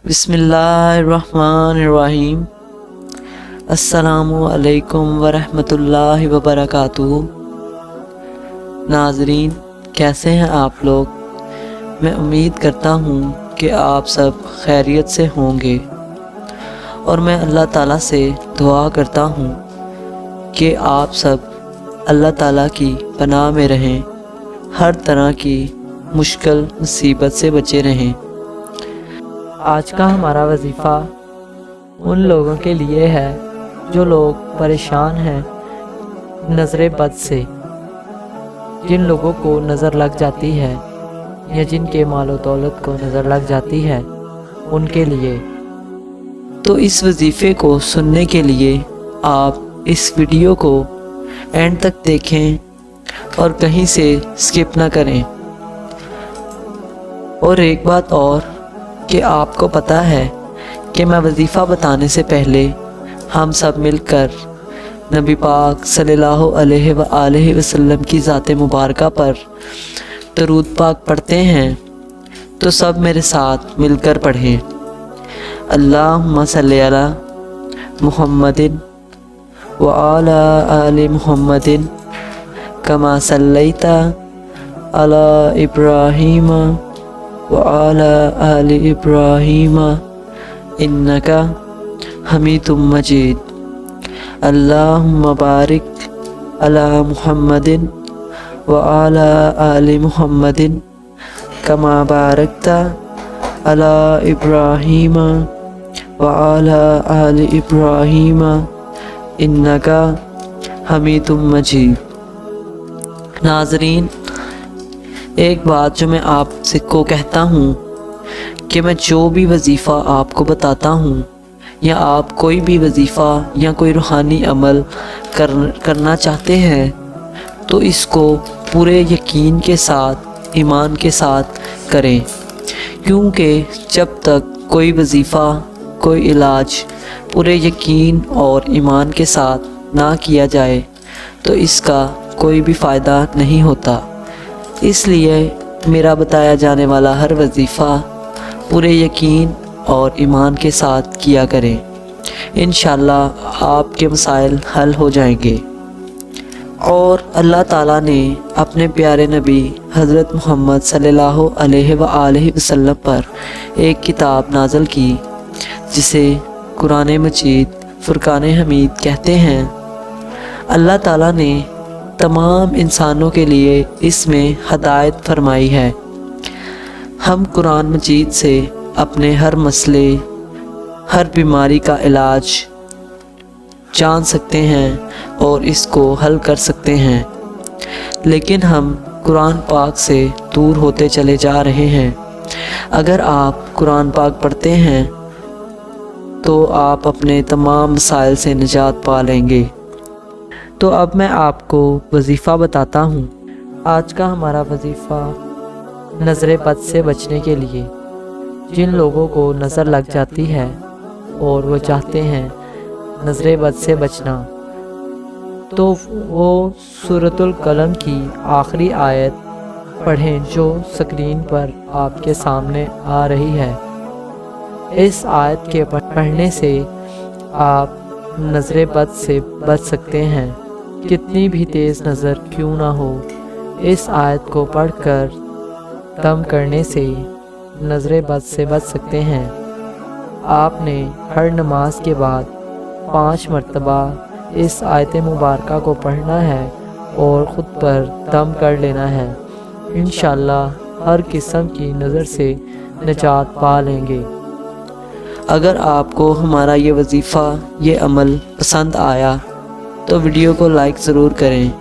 बिस्मिल्लाहिर्रहमानिर्रहीम। अस्सलामु अलैकुम वरहमतुल्लाहि वबरकातुहू। नाज़रीन, कैसे हैं आप लोग? मैं उम्मीद करता हूँ कि आप सब खैरियत से होंगे और मैं अल्लाह ताला से दुआ करता हूँ कि आप सब अल्लाह ताला की पनाह में रहें, हर तरह की मुश्किल मुसीबत से बचे रहें। आज का हमारा वजीफ़ा उन लोगों के लिए है जो लोग परेशान हैं नज़र बद से, जिन लोगों को नज़र लग जाती है या जिनके मालो दौलत को नज़र लग जाती है, उनके लिए। तो इस वजीफ़े को सुनने के लिए आप इस वीडियो को एंड तक देखें और कहीं से स्किप ना करें। और एक बात और कि आपको पता है कि मैं वजीफ़ा बताने से पहले हम सब मिलकर नबी पाक सल्लल्लाहु अलैहि वसल्लम की ज़ात मुबारका पर दरूद पाक पढ़ते हैं, तो सब मेरे साथ मिलकर पढ़ें। अल्लाहुम्मा सल्ली अला मुहम्मदिन व अला आलि मुहम्मदिन कमा सल्लैता अला इब्राहीम व अला आलि इब्राहीम इन्नका हमीदुम मजीद। अल्लाहुम्मा बारिक अला मुहम्मदिन व अला आलि मुहम्मदिन कमा बारकता अला इब्राहीम व अला आलि इब्राहीम इन्नका हमीदुम मजीद। नाज़रीन, एक बात जो मैं आपसे को कहता हूँ कि मैं जो भी वजीफ़ा आपको बताता हूँ या आप कोई भी वजीफ़ा या कोई रूहानी अमल करना चाहते हैं, तो इसको पूरे यकीन के साथ, ईमान के साथ करें, क्योंकि जब तक कोई वजीफ़ा, कोई इलाज पूरे यकीन और ईमान के साथ ना किया जाए तो इसका कोई भी फ़ायदा नहीं होता। इसलिए मेरा बताया जाने वाला हर वजीफ़ा पूरे यकीन और ईमान के साथ किया करें। इंशाअल्लाह आपके मसाइल हल हो जाएंगे। और अल्लाह ताला ने अपने प्यारे नबी हज़रत मोहम्मद सल्लल्लाहु अलैहि वसल्लम पर एक किताब नाज़िल की जिसे कुरान मजीद फुरकान हमीद कहते हैं। अल्लाह ताला ने तमाम इंसानों के लिए इसमें हदायत फरमाई है। हम कुरान मजीद से अपने हर मसले, हर बीमारी का इलाज जान सकते हैं और इसको हल कर सकते हैं, लेकिन हम कुरान पाक से दूर होते चले जा रहे हैं। अगर आप कुरान पाक पढ़ते हैं तो आप अपने तमाम मसाइल से निजात पा लेंगे। तो अब मैं आपको वजीफ़ा बताता हूँ। आज का हमारा वजीफ़ा नज़र बद से बचने के लिए, जिन लोगों को नज़र लग जाती है और वो चाहते हैं नज़र बद से बचना, तो वो सूरतुल कलम की आखिरी आयत पढ़ें जो स्क्रीन पर आपके सामने आ रही है। इस आयत के पढ़ने से आप नज़र बद से बच सकते हैं, कितनी भी तेज़ नज़र क्यों ना हो। इस आयत को पढ़कर दम करने से नज़र बद से बच सकते हैं। आपने हर नमाज के बाद 5 मरतबा इस आयत मुबारका को पढ़ना है और ख़ुद पर दम कर लेना है। इंशाअल्लाह हर किस्म की नज़र से निजात पा लेंगे। अगर आपको हमारा ये वजीफ़ा, ये अमल पसंद आया तो वीडियो को लाइक ज़रूर करें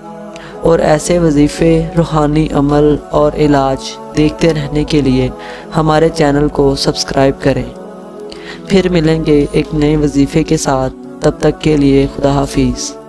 और ऐसे वजीफ़े, रूहानी अमल और इलाज देखते रहने के लिए हमारे चैनल को सब्सक्राइब करें। फिर मिलेंगे एक नए वजीफ़े के साथ, तब तक के लिए खुदा हाफिज़।